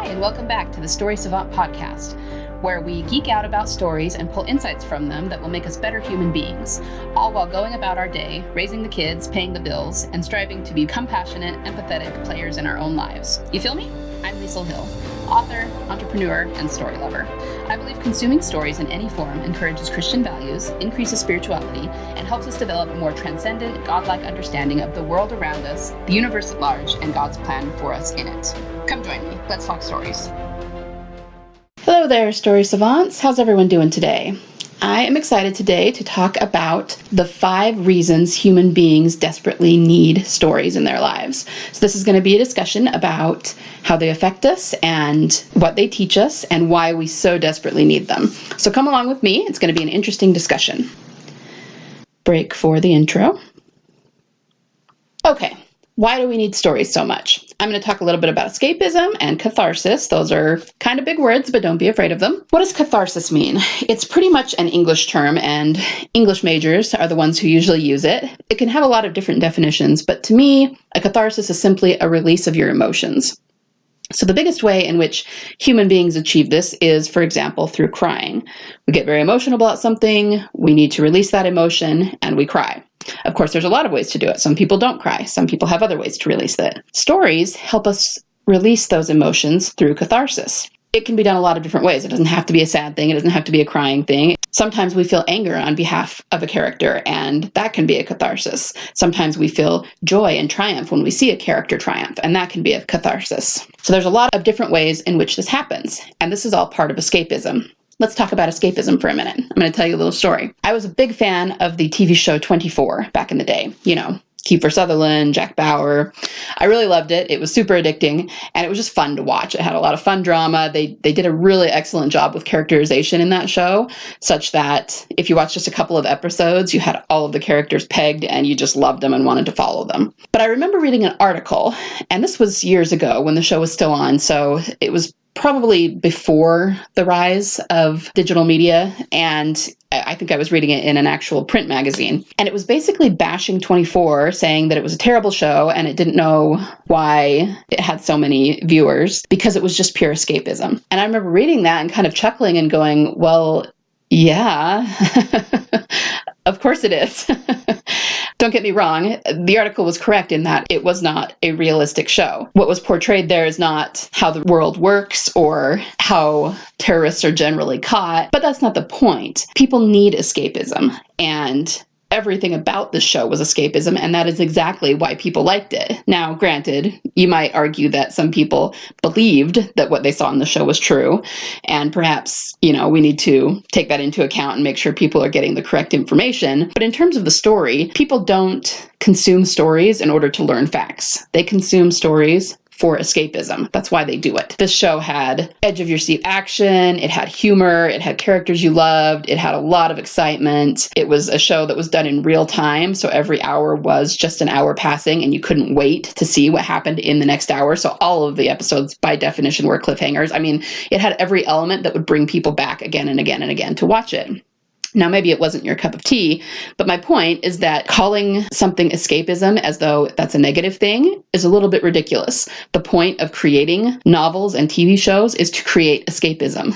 Hi, and welcome back to the Story Savant podcast, where we geek out about stories and pull insights from them that will make us better human beings, all while going about our day, raising the kids, paying the bills, and striving to be compassionate, empathetic players in our own lives. You feel me? I'm Liesl Hill, author, entrepreneur, and story lover. I believe consuming stories in any form encourages Christian values, increases spirituality, and helps us develop a more transcendent, godlike understanding of the world around us, the universe at large, and God's plan for us in it. Come join me. Let's talk stories. Hello there, Story Savants. How's everyone doing today? I am excited today to talk about the 5 reasons human beings desperately need stories in their lives. So this is going to be a discussion about how they affect us and what they teach us and why we so desperately need them. So come along with me. It's going to be an interesting discussion. Break for the intro. Okay. Why do we need stories so much? I'm going to talk a little bit about escapism and catharsis. Those are kind of big words, but don't be afraid of them. What does catharsis mean? It's pretty much an English term, and English majors are the ones who usually use it. It can have a lot of different definitions, but to me, a catharsis is simply a release of your emotions. So the biggest way in which human beings achieve this is, for example, through crying. We get very emotional about something, we need to release that emotion, and we cry. Of course, there's a lot of ways to do it. Some people don't cry. Some people have other ways to release it. Stories help us release those emotions through catharsis. It can be done a lot of different ways. It doesn't have to be a sad thing. It doesn't have to be a crying thing. Sometimes we feel anger on behalf of a character, and that can be a catharsis. Sometimes we feel joy and triumph when we see a character triumph, and that can be a catharsis. So there's a lot of different ways in which this happens, and this is all part of escapism. Let's talk about escapism for a minute. I'm going to tell you a little story. I was a big fan of the TV show 24 back in the day. You know, Kiefer Sutherland, Jack Bauer. I really loved it. It was super addicting, and it was just fun to watch. It had a lot of fun drama. They did a really excellent job with characterization in that show, such that if you watched just a couple of episodes, you had all of the characters pegged, and you just loved them and wanted to follow them. But I remember reading an article, and this was years ago when the show was still on, so it was probably before the rise of digital media, and I think I was reading it in an actual print magazine. And it was basically bashing 24, saying that it was a terrible show and it didn't know why it had so many viewers because it was just pure escapism. And I remember reading that and kind of chuckling and going, well, yeah, of course it is. Don't get me wrong, the article was correct in that it was not a realistic show. What was portrayed there is not how the world works or how terrorists are generally caught, but that's not the point. People need escapism, and everything about this show was escapism, and that is exactly why people liked it. Now, granted, you might argue that some people believed that what they saw in the show was true, and perhaps, we need to take that into account and make sure people are getting the correct information. But in terms of the story, people don't consume stories in order to learn facts. They consume stories for escapism. That's why they do it. This show had edge-of-your-seat action, it had humor, it had characters you loved, it had a lot of excitement. It was a show that was done in real time, so every hour was just an hour passing, and you couldn't wait to see what happened in the next hour. So all of the episodes, by definition, were cliffhangers. I mean, it had every element that would bring people back again and again and again to watch it. Now, maybe it wasn't your cup of tea, but my point is that calling something escapism as though that's a negative thing is a little bit ridiculous. The point of creating novels and TV shows is to create escapism.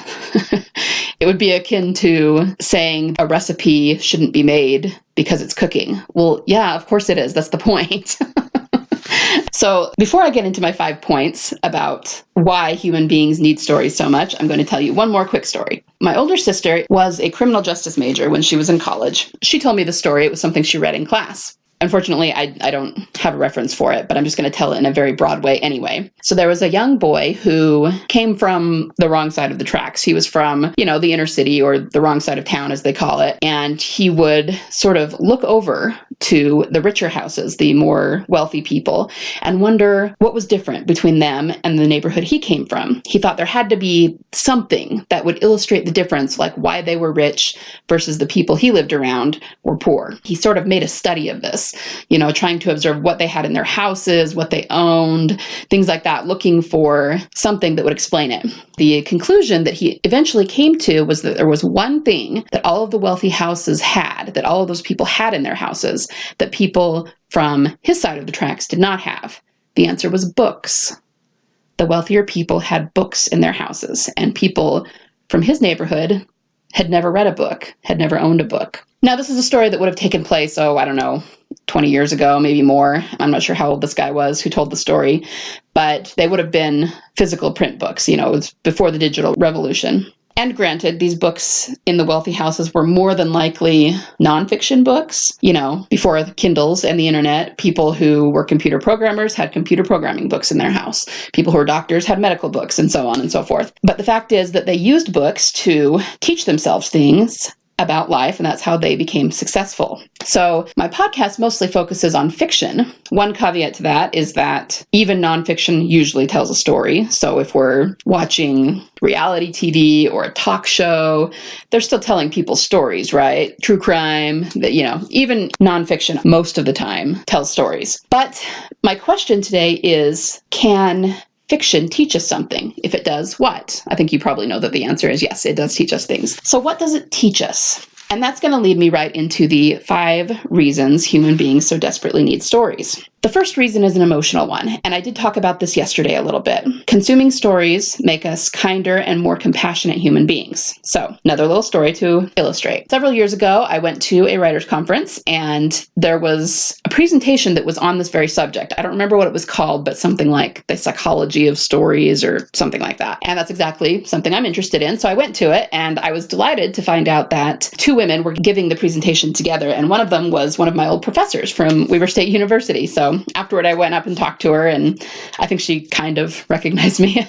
It would be akin to saying a recipe shouldn't be made because it's cooking. Well, yeah, of course it is. That's the point. So before I get into my 5 points about why human beings need stories so much, I'm going to tell you one more quick story. My older sister was a criminal justice major when she was in college. She told me the story. It was something she read in class. Unfortunately, I don't have a reference for it, but I'm just going to tell it in a very broad way anyway. So there was a young boy who came from the wrong side of the tracks. He was from, the inner city, or the wrong side of town, as they call it. And he would sort of look over to the richer houses, the more wealthy people, and wonder what was different between them and the neighborhood he came from. He thought there had to be something that would illustrate the difference, like why they were rich versus the people he lived around were poor. He sort of made a study of this, trying to observe what they had in their houses, what they owned, things like that, looking for something that would explain it. The conclusion that he eventually came to was that there was one thing that all of the wealthy houses had, that all of those people had in their houses, that people from his side of the tracks did not have. The answer was books. the wealthier people had books in their houses, and people from his neighborhood had never read a book, had never owned a book. Now, this is a story that would have taken place, 20 years ago, maybe more. I'm not sure how old this guy was who told the story, but they would have been physical print books. It was before the digital revolution. And granted, these books in the wealthy houses were more than likely nonfiction books. Before the Kindles and the internet, people who were computer programmers had computer programming books in their house. People who were doctors had medical books, and so on and so forth. But the fact is that they used books to teach themselves things about life, and that's how they became successful. So my podcast mostly focuses on fiction. One caveat to that is that even nonfiction usually tells a story. So if we're watching reality TV or a talk show, they're still telling people stories, right? True crime, even nonfiction most of the time tells stories. But my question today is, can fiction teach us something? If it does, what? I think you probably know that the answer is yes, it does teach us things. So what does it teach us? And that's going to lead me right into the 5 reasons human beings so desperately need stories. The first reason is an emotional one, and I did talk about this yesterday a little bit. Consuming stories make us kinder and more compassionate human beings. So, another little story to illustrate. Several years ago, I went to a writer's conference, and there was a presentation that was on this very subject. I don't remember what it was called, but something like the psychology of stories or something like that. And that's exactly something I'm interested in, so I went to it, and I was delighted to find out that 2 women were giving the presentation together, and one of them was one of my old professors from Weber State University. So afterward, I went up and talked to her, and I think she kind of recognized me.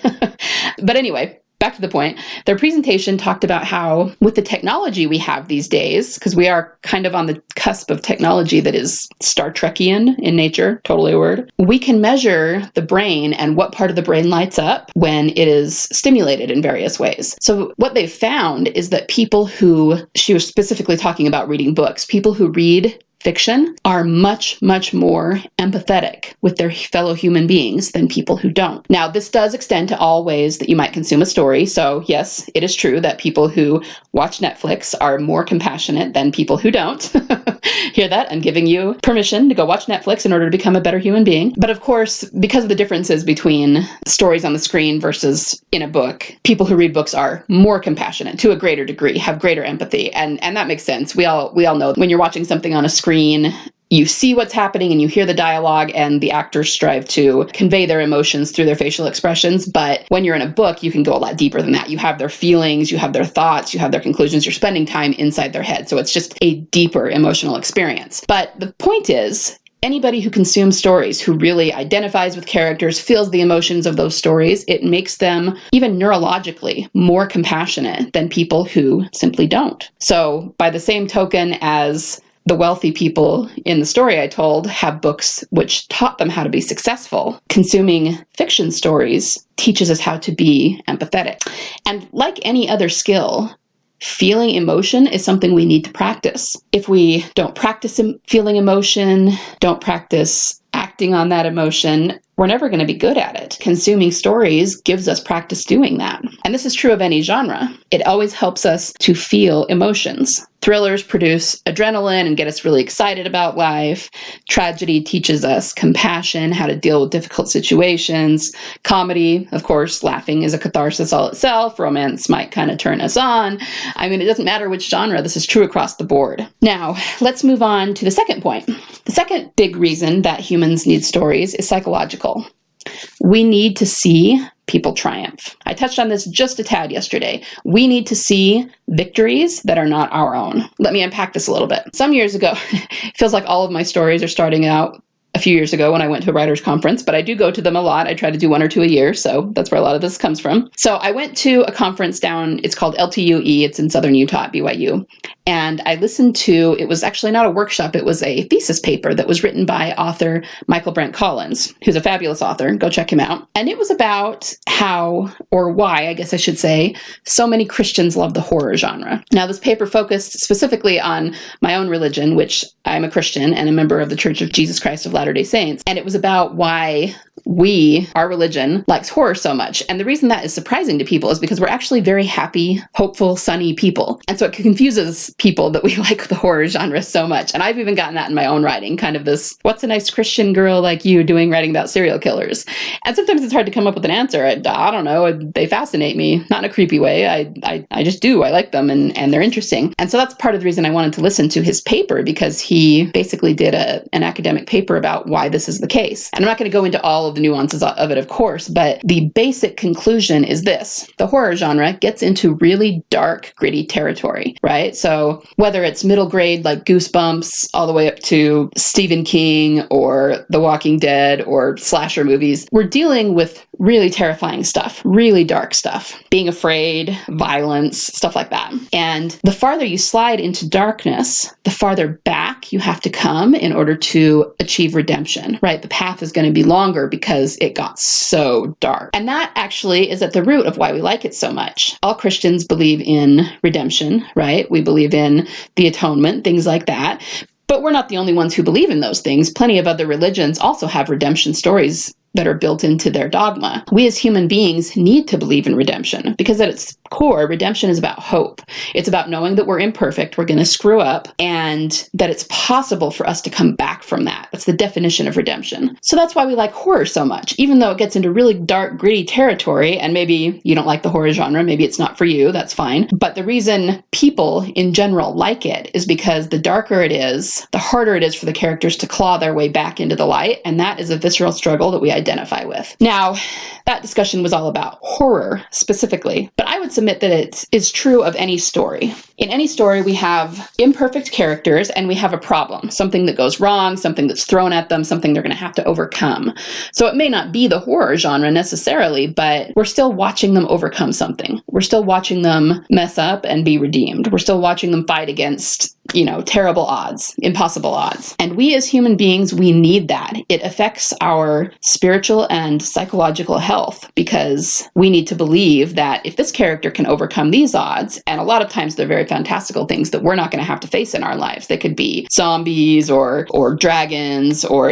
But anyway, back to the point. Their presentation talked about how with the technology we have these days, because we are kind of on the cusp of technology that is Star Trekian in nature, totally a word, we can measure the brain and what part of the brain lights up when it is stimulated in various ways. So what they found is that she was specifically talking about reading books, people who read fiction are much, much more empathetic with their fellow human beings than people who don't. Now, this does extend to all ways that you might consume a story. So yes, it is true that people who watch Netflix are more compassionate than people who don't. Hear that? I'm giving you permission to go watch Netflix in order to become a better human being. But of course, because of the differences between stories on the screen versus in a book, people who read books are more compassionate to a greater degree, have greater empathy. And that makes sense. We all know when you're watching something on a screen, you see what's happening and you hear the dialogue, and the actors strive to convey their emotions through their facial expressions. But when you're in a book, you can go a lot deeper than that. You have their feelings, you have their thoughts, you have their conclusions. You're spending time inside their head. So it's just a deeper emotional experience. But the point is, anybody who consumes stories, who really identifies with characters, feels the emotions of those stories, it makes them even neurologically more compassionate than people who simply don't. So by the same token as the wealthy people in the story I told have books which taught them how to be successful, consuming fiction stories teaches us how to be empathetic. And like any other skill, feeling emotion is something we need to practice. If we don't practice feeling emotion, don't practice acting on that emotion, we're never going to be good at it. Consuming stories gives us practice doing that. And this is true of any genre. It always helps us to feel emotions. Thrillers produce adrenaline and get us really excited about life. Tragedy teaches us compassion, how to deal with difficult situations. Comedy, of course, laughing is a catharsis all itself. Romance might kind of turn us on. I mean, it doesn't matter which genre. This is true across the board. Now, let's move on to the second point. The second big reason that humans need stories is psychological. We need to see people triumph. I touched on this just a tad yesterday. We need to see victories that are not our own. Let me unpack this a little bit. Some years ago, it feels like all of my stories are starting out a few years ago when I went to a writer's conference, but I do go to them a lot. I try to do 1 or 2 a year, so that's where a lot of this comes from. So I went to a conference down, it's called LTUE, it's in Southern Utah at BYU, and I listened to, it was actually not a workshop, it was a thesis paper that was written by author Michael Brent Collins, who's a fabulous author. Go check him out. And it was about how, or why, I guess I should say, so many Christians love the horror genre. Now, this paper focused specifically on my own religion, which I'm a Christian and a member of the Church of Jesus Christ of Latter-day Saints. And it was about why our religion, likes horror so much. And the reason that is surprising to people is because we're actually very happy, hopeful, sunny people. And so it confuses people that we like the horror genre so much. And I've even gotten that in my own writing, kind of this, what's a nice Christian girl like you doing writing about serial killers? And sometimes it's hard to come up with an answer. I don't know. They fascinate me, not in a creepy way. I just do. I like them and they're interesting. And so that's part of the reason I wanted to listen to his paper, because he basically did an academic paper about why this is the case. And I'm not going to go into all of the nuances of it, of course, but the basic conclusion is this: the horror genre gets into really dark, gritty territory, right? So whether it's middle grade like Goosebumps all the way up to Stephen King or The Walking Dead or slasher movies, we're dealing with really terrifying stuff, really dark stuff, being afraid, violence, stuff like that. And the farther you slide into darkness, the farther back you have to come in order to achieve redemption, right? The path is going to be longer because it got so dark. And that actually is at the root of why we like it so much. All Christians believe in redemption, right? We believe in the atonement, things like that. But we're not the only ones who believe in those things. Plenty of other religions also have redemption stories that are built into their dogma. We as human beings need to believe in redemption because at its core, redemption is about hope. It's about knowing that we're imperfect, we're going to screw up, and that it's possible for us to come back from that. That's the definition of redemption. So that's why we like horror so much, even though it gets into really dark, gritty territory, and maybe you don't like the horror genre, maybe it's not for you, that's fine. But the reason people in general like it is because the darker it is, the harder it is for the characters to claw their way back into the light, and that is a visceral struggle that we identify with. Now, that discussion was all about horror specifically, but I would submit that it is true of any story. In any story, we have imperfect characters and we have a problem, something that goes wrong, something that's thrown at them, something they're going to have to overcome. So it may not be the horror genre necessarily, but we're still watching them overcome something. We're still watching them mess up and be redeemed. We're still watching them fight against, terrible odds, impossible odds. And we as human beings, we need that. It affects our spiritual and psychological health because we need to believe that if this character can overcome these odds, and a lot of times they're very fantastical things that we're not going to have to face in our lives. They could be zombies or dragons or,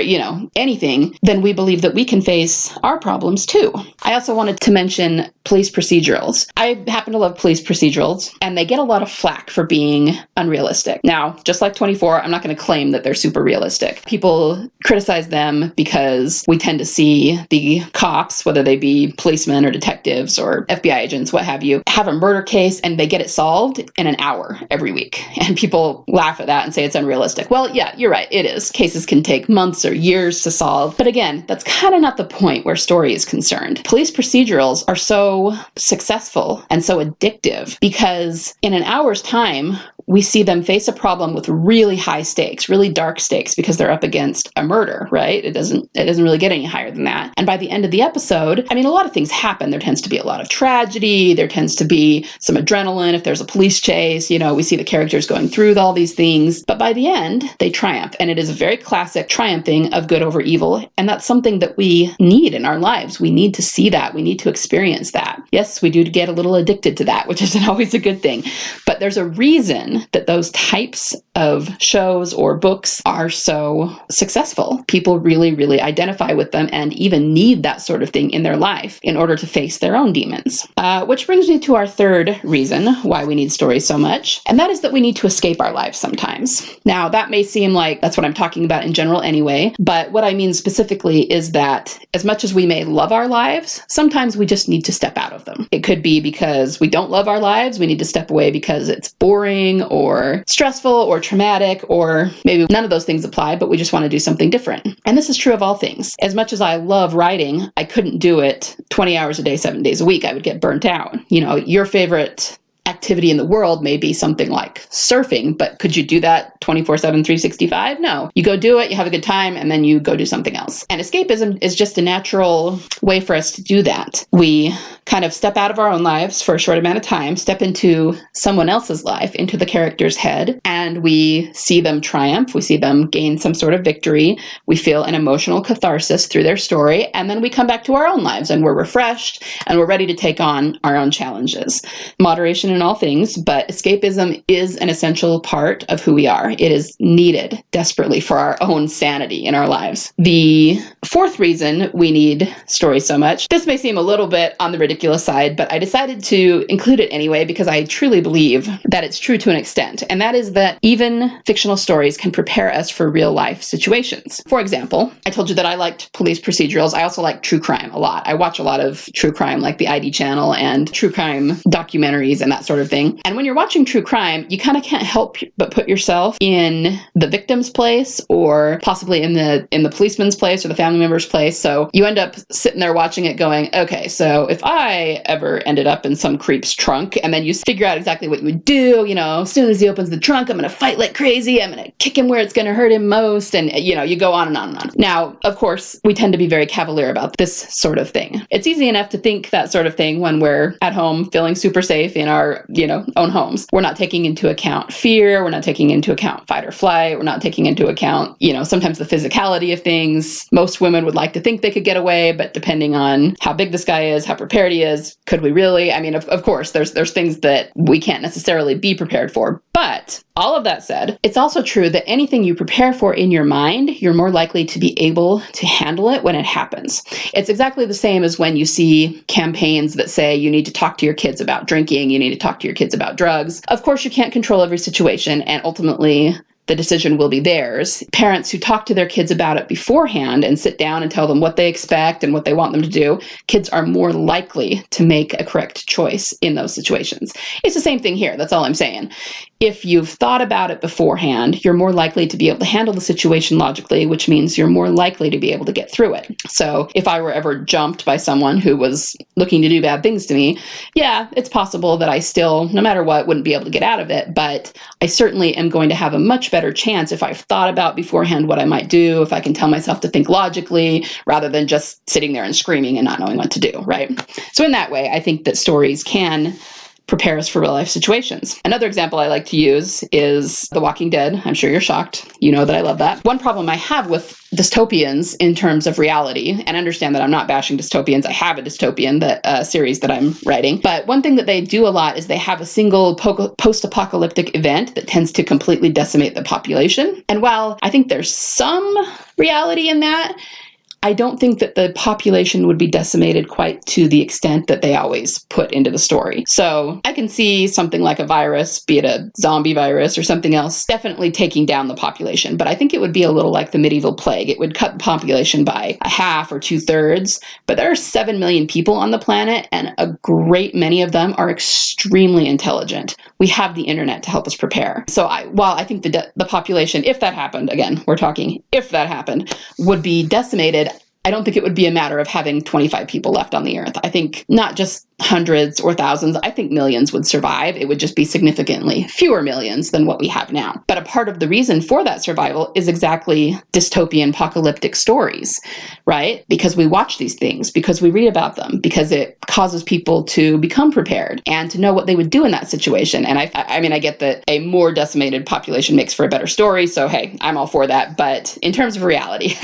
anything, then we believe that we can face our problems too. I also wanted to mention police procedurals. I happen to love police procedurals, and they get a lot of flack for being unrealistic. Now, just like 24, I'm not going to claim that they're super realistic. People criticize them because we tend to see the cops, whether they be policemen or detectives or FBI agents, what have you, have a murder case and they get it solved in an hour every week. And people laugh at that and say it's unrealistic. Well, yeah, you're right. It is. Cases can take months or years to solve. But again, that's kind of not the point where story is concerned. Police procedurals are so successful and so addictive because in an hour's time, we see them face a problem with really high stakes, really dark stakes, because they're up against a murder, right? It doesn't really get any higher than that. And by the end of the episode, a lot of things happen. There tends to be a lot of tragedy. There tends to be some adrenaline. If there's a police chase, we see the characters going through all these things. But by the end, they triumph. And it is a very classic triumphing of good over evil. And that's something that we need in our lives. We need to see that. We need to experience that. Yes, we do get a little addicted to that, which isn't always a good thing. But there's a reason that those types of shows or books are so successful. People really, really identify with them and even need that sort of thing in their life in order to face their own demons. Which brings me to our third reason why we need stories so much, and that is that we need to escape our lives sometimes. Now, that may seem like that's what I'm talking about in general anyway, but what I mean specifically is that as much as we may love our lives, sometimes we just need to step out of them. It could be because we don't love our lives, we need to step away because it's boring or stressful or traumatic, or maybe none of those things apply, but we just want to do something different. And this is true of all things. As much as I love writing, I couldn't do it 20 hours a day, 7 days a week. I would get burnt out. Your favorite activity in the world may be something like surfing, but could you do that 24/7, 365? No. You go do it, you have a good time, and then you go do something else. And escapism is just a natural way for us to do that. We kind of step out of our own lives for a short amount of time, step into someone else's life, into the character's head, and we see them triumph, we see them gain some sort of victory, we feel an emotional catharsis through their story, and then we come back to our own lives and we're refreshed and we're ready to take on our own challenges. Moderation in all things, but escapism is an essential part of who we are. It is needed desperately for our own sanity in our lives. The fourth reason we need stories so much, this may seem a little bit on the ridiculous side, but I decided to include it anyway because I truly believe that it's true to an extent, and that is that even fictional stories can prepare us for real life situations. For example, I told you that I liked police procedurals. I also like true crime a lot. I watch a lot of true crime like the ID channel and true crime documentaries and that sort of thing. And when you're watching true crime, you kind of can't help but put yourself in the victim's place or possibly in the policeman's place or the family member's place. So you end up sitting there watching it going, okay, so if I ever ended up in some creep's trunk, and then you figure out exactly what you would do, as soon as he opens the trunk, I'm going to fight like crazy. I'm going to kick him where it's going to hurt him most. And, you go on and on and on. Now, of course, we tend to be very cavalier about this sort of thing. It's easy enough to think that sort of thing when we're at home feeling super safe in our, own homes. We're not taking into account fear. We're not taking into account fight or flight. We're not taking into account, sometimes the physicality of things. Most women would like to think they could get away, but depending on how big this guy is, how prepared he is, could we really? I mean, of course, there's things that we can't necessarily be prepared for. But all of that said, it's also true that anything you prepare for in your mind, you're more likely to be able to handle it when it happens. It's exactly the same as when you see campaigns that say you need to talk to your kids about drinking, you need to talk to your kids about drugs. Of course, you can't control every situation, and ultimately, the decision will be theirs. Parents who talk to their kids about it beforehand and sit down and tell them what they expect and what they want them to do, kids are more likely to make a correct choice in those situations. It's the same thing here. That's all I'm saying. If you've thought about it beforehand, you're more likely to be able to handle the situation logically, which means you're more likely to be able to get through it. So if I were ever jumped by someone who was looking to do bad things to me, yeah, it's possible that I still, no matter what, wouldn't be able to get out of it, but I certainly am going to have a much better chance if I've thought about beforehand what I might do, if I can tell myself to think logically, rather than just sitting there and screaming and not knowing what to do, right? So in that way, I think that stories can prepare us for real life situations. Another example I like to use is The Walking Dead. I'm sure you're shocked. You know that I love that. One problem I have with dystopians in terms of reality, and understand that I'm not bashing dystopians. I have a dystopian series that I'm writing. But one thing that they do a lot is they have a single post-apocalyptic event that tends to completely decimate the population. And while I think there's some reality in that, I don't think that the population would be decimated quite to the extent that they always put into the story. So I can see something like a virus, be it a zombie virus or something else, definitely taking down the population. But I think it would be a little like the medieval plague. It would cut the population by a half or 2/3. But there are 7 million people on the planet, and a great many of them are extremely intelligent. We have the internet to help us prepare. So while I think the population, if that happened, again, we're talking if that happened, would be decimated, I don't think it would be a matter of having 25 people left on the earth. I think not just hundreds or thousands, I think millions would survive. It would just be significantly fewer millions than what we have now. But a part of the reason for that survival is exactly dystopian apocalyptic stories, right? Because we watch these things, because we read about them, because it causes people to become prepared and to know what they would do in that situation. And I mean, I get that a more decimated population makes for a better story. So, hey, I'm all for that. But in terms of reality,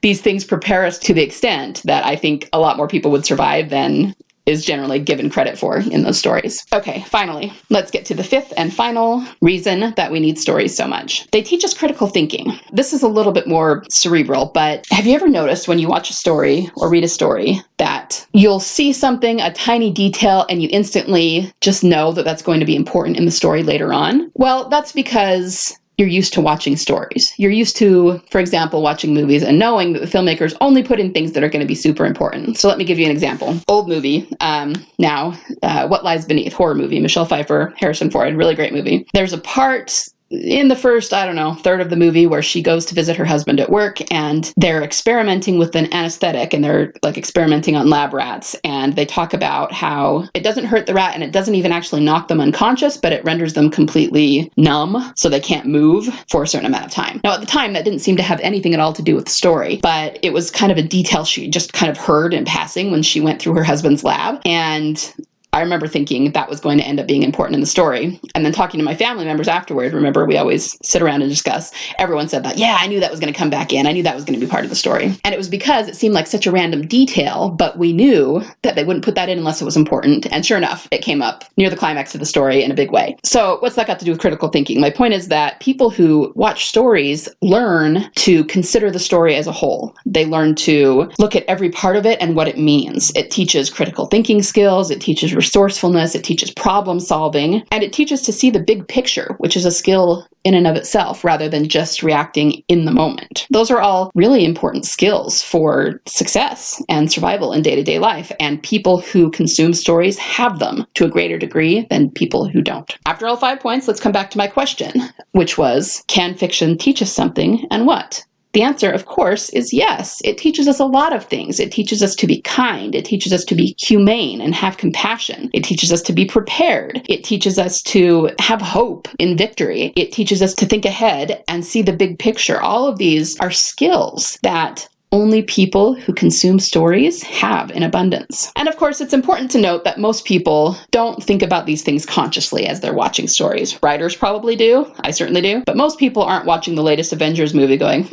these things prepare us to the extent that I think a lot more people would survive than is generally given credit for in those stories. Okay, finally, let's get to the fifth and final reason that we need stories so much. They teach us critical thinking. This is a little bit more cerebral, but have you ever noticed when you watch a story or read a story that you'll see something, a tiny detail, and you instantly just know that that's going to be important in the story later on? Well, that's because you're used to watching stories. You're used to, for example, watching movies and knowing that the filmmakers only put in things that are going to be super important. So let me give you an example. Old movie, What Lies Beneath, horror movie, Michelle Pfeiffer, Harrison Ford, really great movie. There's a part in the first, I don't know, third of the movie where she goes to visit her husband at work and they're experimenting with an anesthetic and they're like experimenting on lab rats. And they talk about how it doesn't hurt the rat and it doesn't even actually knock them unconscious, but it renders them completely numb so they can't move for a certain amount of time. Now, at the time, that didn't seem to have anything at all to do with the story, but it was kind of a detail she just kind of heard in passing when she went through her husband's lab. And I remember thinking that was going to end up being important in the story. And then talking to my family members afterward, remember, we always sit around and discuss. Everyone said that, yeah, I knew that was going to come back in. I knew that was going to be part of the story. And it was because it seemed like such a random detail, but we knew that they wouldn't put that in unless it was important. And sure enough, it came up near the climax of the story in a big way. So what's that got to do with critical thinking? My point is that people who watch stories learn to consider the story as a whole. They learn to look at every part of it and what it means. It teaches critical thinking skills. It teaches resourcefulness, it teaches problem solving, and it teaches to see the big picture, which is a skill in and of itself, rather than just reacting in the moment. Those are all really important skills for success and survival in day-to-day life, and people who consume stories have them to a greater degree than people who don't. After all 5 points, let's come back to my question, which was, can fiction teach us something, and what? The answer, of course, is yes. It teaches us a lot of things. It teaches us to be kind. It teaches us to be humane and have compassion. It teaches us to be prepared. It teaches us to have hope in victory. It teaches us to think ahead and see the big picture. All of these are skills that only people who consume stories have in abundance. And of course, it's important to note that most people don't think about these things consciously as they're watching stories. Writers probably do. I certainly do. But most people aren't watching the latest Avengers movie going,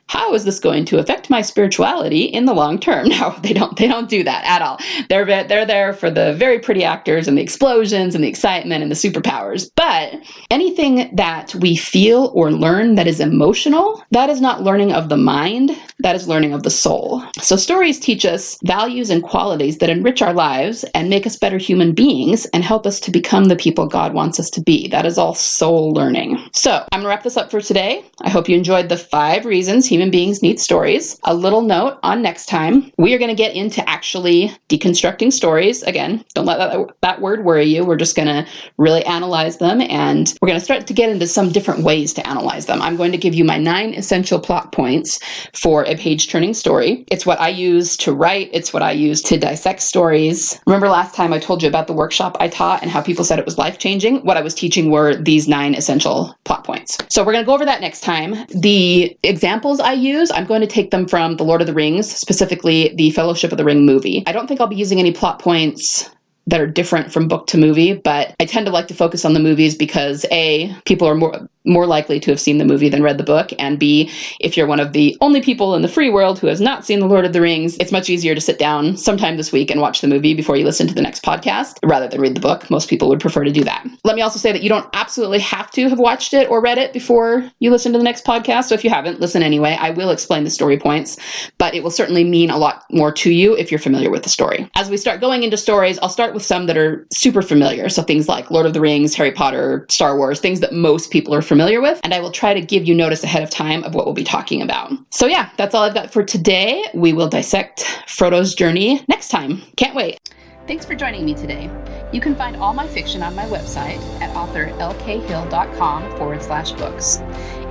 how is this going to affect my spirituality in the long term? No, they don't do that at all. They're there for the very pretty actors and the explosions and the excitement and the superpowers. But anything that we feel or learn that is emotional, that is not learning of the mind. That is learning of the soul. So stories teach us values and qualities that enrich our lives and make us better human beings and help us to become the people God wants us to be. That is all soul learning. So I'm going to wrap this up for today. I hope you enjoyed the 5 reasons human beings need stories. A little note on next time. We are going to get into actually deconstructing stories. Again, don't let that word worry you. We're just going to really analyze them, and we're going to start to get into some different ways to analyze them. I'm going to give you my 9 essential plot points for a page-turning story. It's what I use to write. It's what I use to dissect stories. Remember last time I told you about the workshop I taught and how people said it was life-changing? What I was teaching were these 9 essential plot points. So we're going to go over that next time. The examples I use, I'm going to take them from The Lord of the Rings, specifically the Fellowship of the Ring movie. I don't think I'll be using any plot points that are different from book to movie, but I tend to like to focus on the movies because A, people are more likely to have seen the movie than read the book, and B, if you're one of the only people in the free world who has not seen The Lord of the Rings, it's much easier to sit down sometime this week and watch the movie before you listen to the next podcast, rather than read the book. Most people would prefer to do that. Let me also say that you don't absolutely have to have watched it or read it before you listen to the next podcast, so if you haven't, listen anyway. I will explain the story points, but it will certainly mean a lot more to you if you're familiar with the story. As we start going into stories, I'll start with some that are super familiar, so things like Lord of the Rings, Harry Potter, Star Wars, things that most people are familiar with, and I will try to give you notice ahead of time of what we'll be talking about. So yeah, that's all I've got for today. We will dissect Frodo's journey next time. Can't wait. Thanks for joining me today. You can find all my fiction on my website at authorlkhill.com/books.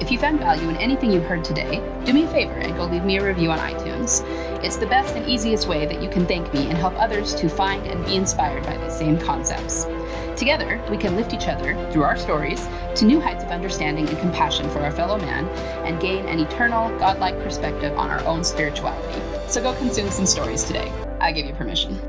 If you found value in anything you heard today, do me a favor and go leave me a review on iTunes. It's the best and easiest way that you can thank me and help others to find and be inspired by these same concepts. Together, we can lift each other, through our stories, to new heights of understanding and compassion for our fellow man, and gain an eternal, godlike perspective on our own spirituality. So go consume some stories today. I give you permission.